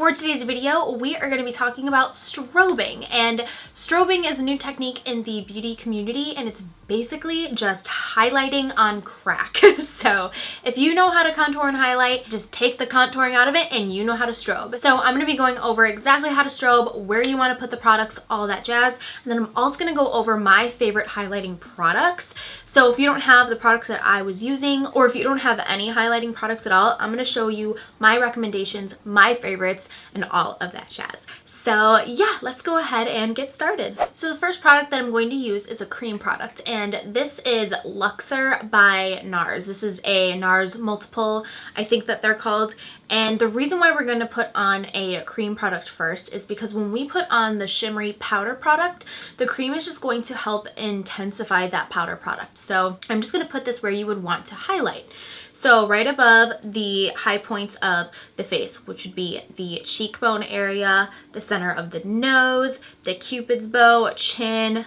For today's video, we are going to be talking about strobing, and strobing is a new technique in the beauty community, and it's basically just highlighting on crack. So if you know how to contour and highlight, just take the contouring out of it and you know how to strobe. So I'm going to be going over exactly how to strobe, where you want to put the products, all that jazz, and then I'm also going to go over my favorite highlighting products. So if you don't have the products that I was using, or if you don't have any highlighting products at all, I'm going to show you my recommendations, my favorites, and all of that jazz. So yeah, let's go ahead and get started. So the first product that I'm going to use is a cream product, and this is Luxor by NARS. This is a NARS multiple, I think that they're called. And the reason why we're going to put on a cream product first is because when we put on the shimmery powder product, the cream is just going to help intensify that powder product. So I'm just going to put this where you would want to highlight. So right above the high points of the face, which would be the cheekbone area, the center of the nose, the cupid's bow, chin,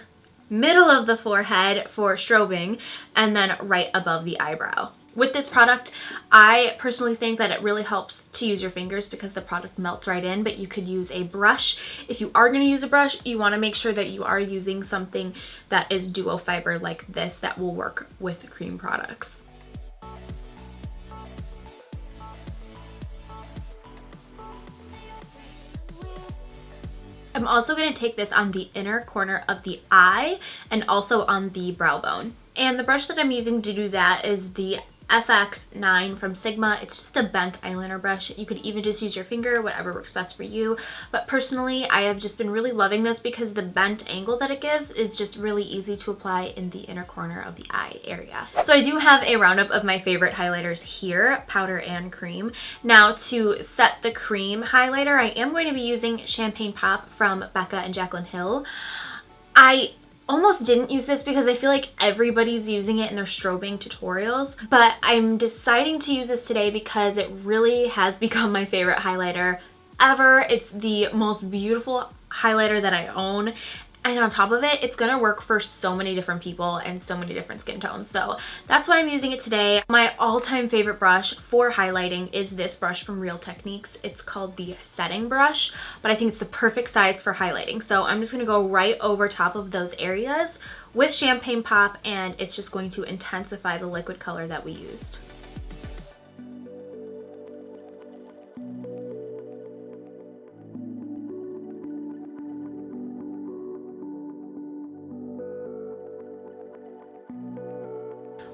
middle of the forehead for strobing, and then right above the eyebrow. With this product, I personally think that it really helps to use your fingers because the product melts right in, but you could use a brush. If you are going to use a brush, you want to make sure that you are using something that is duo fiber like this that will work with cream products. I'm also going to take this on the inner corner of the eye and also on the brow bone. And the brush that I'm using to do that is the FX9 from Sigma. It's just a bent eyeliner brush. You could even just use your finger, whatever works best for you. But personally, I have just been really loving this because the bent angle that it gives is just really easy to apply in the inner corner of the eye area. So I do have a roundup of my favorite highlighters here, powder and cream. Now to set the cream highlighter, I am going to be using Champagne Pop from Becca and Jaclyn Hill. I almost didn't use this because I feel like everybody's using it in their strobing tutorials, but I'm deciding to use this today because it really has become my favorite highlighter ever. It's the most beautiful highlighter that I own, and on top of it, it's gonna work for so many different people and so many different skin tones. So that's why I'm using it today. My all-time favorite brush for highlighting is this brush from Real Techniques. It's called the setting brush, but I think it's the perfect size for highlighting. So I'm just gonna go right over top of those areas with Champagne Pop, and it's just going to intensify the liquid color that we used.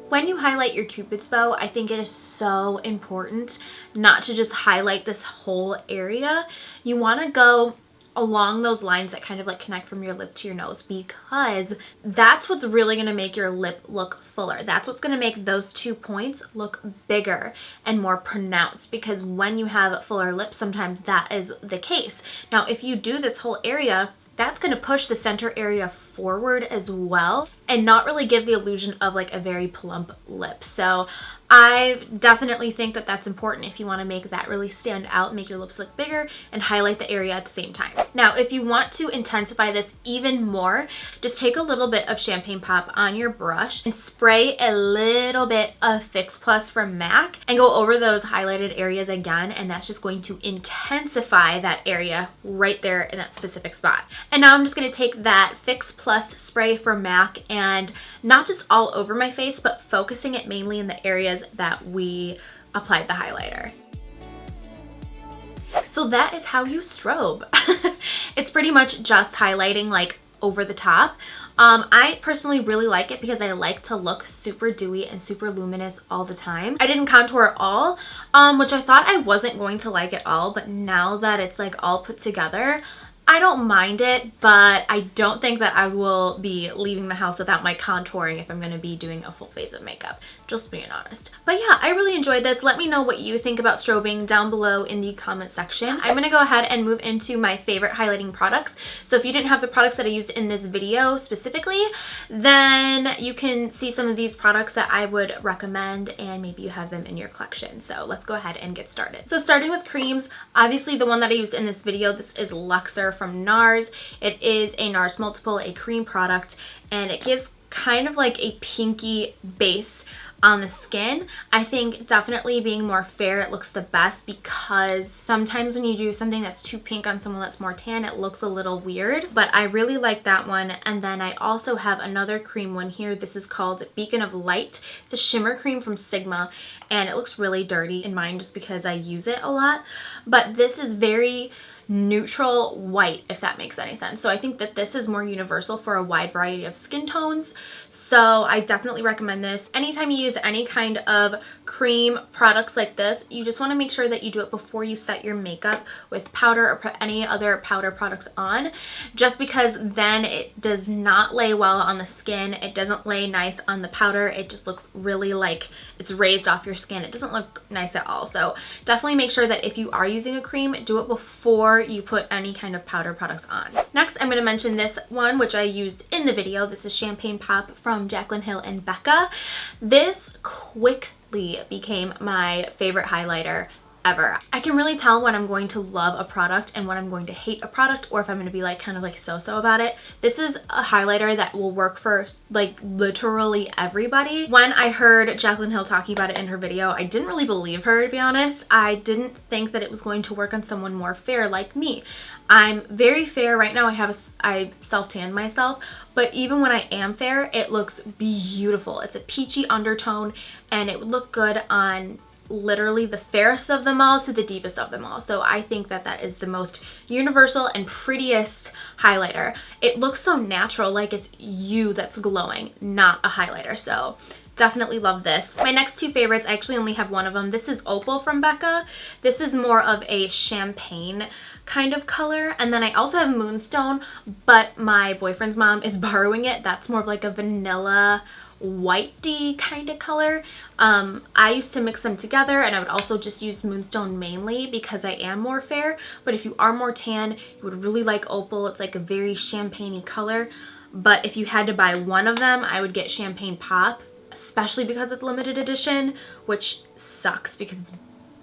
When you highlight your cupid's bow, I think it is so important not to just highlight this whole area. You want to go along those lines that kind of like connect from your lip to your nose, because that's what's really going to make your lip look fuller. That's what's going to make those 2 points look bigger and more pronounced, because when you have fuller lips, sometimes that is the case. Now, if you do this whole area, that's going to push the center area forward as well and not really give the illusion of like a very plump lip. So I definitely think that that's important if you want to make that really stand out, make your lips look bigger, and highlight the area at the same time. Now, if you want to intensify this even more, just take a little bit of Champagne Pop on your brush and spray a little bit of Fix Plus from MAC and go over those highlighted areas again, and that's just going to intensify that area right there in that specific spot. And now I'm just going to take that Fix Plus spray from MAC and not just all over my face, but focusing it mainly in the areas that we applied the highlighter. So that is how you strobe. It's pretty much just highlighting like over the top. I personally really like it because I like to look super dewy and super luminous all the time. I didn't contour at all, which I thought I wasn't going to like at all, but now that it's like all put together, I don't mind it, but I don't think that I will be leaving the house without my contouring if I'm going to be doing a full face of makeup, just being honest. But yeah, I really enjoyed this. Let me know what you think about strobing down below in the comment section. I'm going to go ahead and move into my favorite highlighting products. So if you didn't have the products that I used in this video specifically, then you can see some of these products that I would recommend, and maybe you have them in your collection. So let's go ahead and get started. So starting with creams, obviously the one that I used in this video, this is Luxor from NARS. It is a NARS multiple, a cream product, and it gives kind of like a pinky base on the skin. I think definitely being more fair, it looks the best, because sometimes when you do something that's too pink on someone that's more tan, it looks a little weird. But I really like that one. And then I also have another cream one here. This is called Beacon of Light. It's a shimmer cream from Sigma, and it looks really dirty in mine just because I use it a lot. But this is very neutral white, if that makes any sense. So I think that this is more universal for a wide variety of skin tones. So I definitely recommend this. Anytime you use any kind of cream products like this, you just want to make sure that you do it before you set your makeup with powder or put any other powder products on, just because then it does not lay well on the skin. It doesn't lay nice on the powder. It just looks really like it's raised off your skin. It doesn't look nice at all. So definitely make sure that if you are using a cream, do it before you put any kind of powder products on. Next, I'm going to mention this one, which I used in the video. This is Champagne Pop from Jaclyn Hill and Becca. This quickly became my favorite highlighter ever. I can really tell when I'm going to love a product and when I'm going to hate a product, or if I'm going to be like kind of like so-so about it. This is a highlighter that will work for like literally everybody. When I heard Jaclyn Hill talking about it in her video, I didn't really believe her, to be honest. I didn't think that it was going to work on someone more fair like me. I'm very fair right now. I self-tanned myself, but even when I am fair, it looks beautiful. It's a peachy undertone, and it would look good on literally the fairest of them all to the deepest of them all. So I think that that is the most universal and prettiest highlighter. It looks so natural, like it's you that's glowing, not a highlighter. So definitely love this. My next two favorites, I actually only have one of them. This is Opal from Becca. This is more of a champagne kind of color. And then I also have Moonstone, but my boyfriend's mom is borrowing it. That's more of like a vanilla whitey kind of color. I used to mix them together, and I would also just use Moonstone mainly because I am more fair. But if you are more tan, you would really like Opal. It's like a very champagne-y color. But if you had to buy one of them, I would get Champagne Pop, especially because it's limited edition, which sucks because it's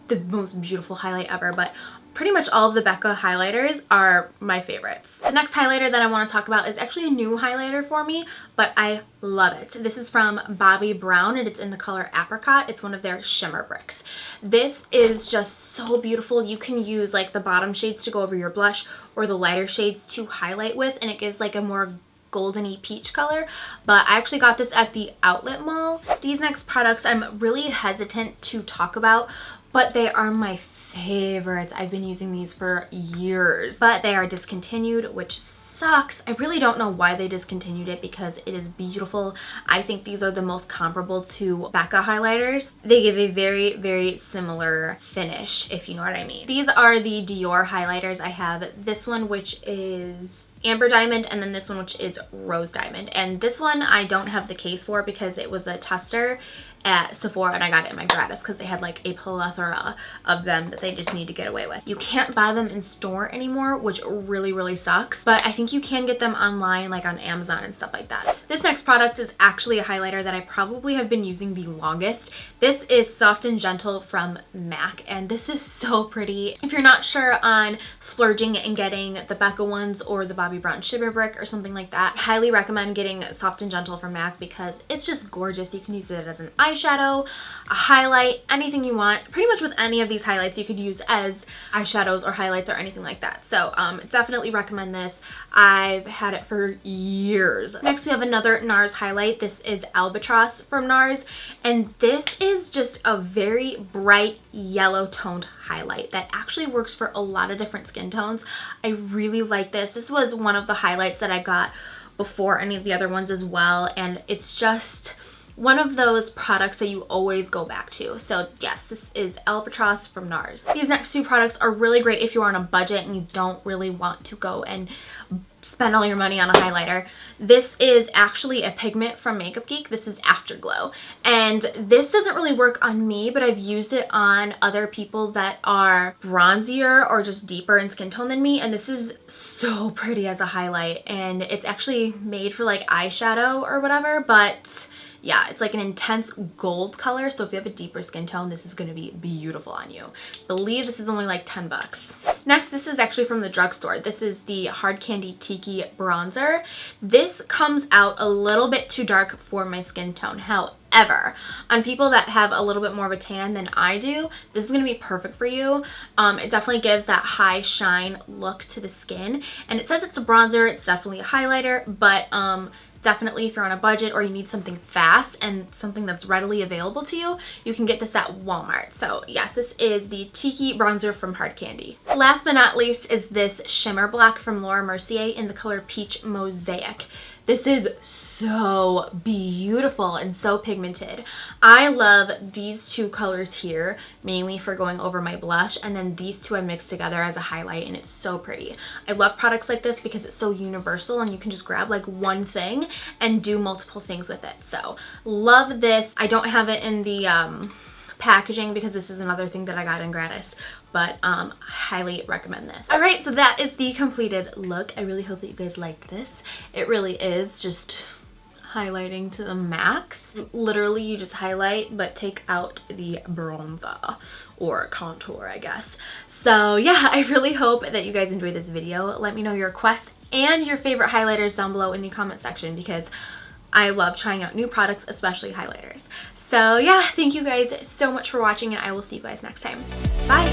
the most beautiful highlight ever. But pretty much all of the Becca highlighters are my favorites. The next highlighter that I want to talk about is actually a new highlighter for me, but I love it. This is from Bobbi Brown, and it's in the color Apricot. It's one of their shimmer bricks. This is just so beautiful. You can use like the bottom shades to go over your blush or the lighter shades to highlight with, and it gives like a more goldeny peach color. But I actually got this at the outlet mall. These next products I'm really hesitant to talk about, but they are my favorites. I've been using these for years, but they are discontinued, which sucks. I really don't know why they discontinued it because it is beautiful. I think these are the most comparable to Becca highlighters. They give a very, very similar finish, if you know what I mean. These are the Dior highlighters. I have this one, which is Amber Diamond, and then this one, which is Rose Diamond. And this one I don't have the case for because it was a tester at Sephora, and I got it in my gratis because they had like a plethora of them that they just need to get away with. You can't buy them in store anymore, which really, really sucks, but I think you can get them online, like on Amazon and stuff like that. This next product is actually a highlighter that I probably have been using the longest. This is Soft and Gentle from MAC, and this is so pretty. If you're not sure on splurging and getting the Becca ones or the Bobbi Brown Shimmer Brick or something like that, I highly recommend getting Soft and Gentle from MAC because it's just gorgeous. You can use it as an eyeshadow, a highlight, anything you want. Pretty much with any of these highlights you could use as eyeshadows or highlights or anything like that. So definitely recommend this. I've had it for years. Next we have another NARS highlight. This is Albatros from NARS, and this is just a very bright yellow toned highlight that actually works for a lot of different skin tones. I really like this. This was one of the highlights that I got before any of the other ones as well, and it's just one of those products that you always go back to. So yes, this is Albatros from NARS. These next two products are really great if you're on a budget and you don't really want to go and spend all your money on a highlighter. This is actually a pigment from Makeup Geek. This is Afterglow, and this doesn't really work on me, but I've used it on other people that are bronzier or just deeper in skin tone than me, and this is so pretty as a highlight, and it's actually made for like eyeshadow or whatever, but yeah, it's like an intense gold color, so if you have a deeper skin tone, this is going to be beautiful on you. I believe this is only like 10 bucks. Next, this is actually from the drugstore. This is the Hard Candy Tiki bronzer. This comes out a little bit too dark for my skin tone. However, However, on people that have a little bit more of a tan than I do, this is going to be perfect for you. It definitely gives that high shine look to the skin, and it says it's a bronzer. It's definitely a highlighter, but definitely if you're on a budget or you need something fast and something that's readily available to you, you can get this at Walmart. So yes, this is the Tiki bronzer from Hard Candy. Last but not least is this shimmer block from Mercier in the color Peach Mosaic. This is so beautiful and so pigmented. I love these two colors here, mainly for going over my blush, and then these two I mixed together as a highlight, and it's so pretty. I love products like this because it's so universal and you can just grab like one thing and do multiple things with it. So love this. I don't have it in the packaging because this is another thing that I got in gratis, but I highly recommend this. All right, so that is the completed look. I really hope that you guys liked this. It really is just highlighting to the max. Literally, you just highlight but take out the bronzer or contour, I guess. So yeah, I really hope that you guys enjoyed this video. Let me know your requests and your favorite highlighters down below in the comment section because I love trying out new products, especially highlighters. So yeah, thank you guys so much for watching, and I will see you guys next time. Bye!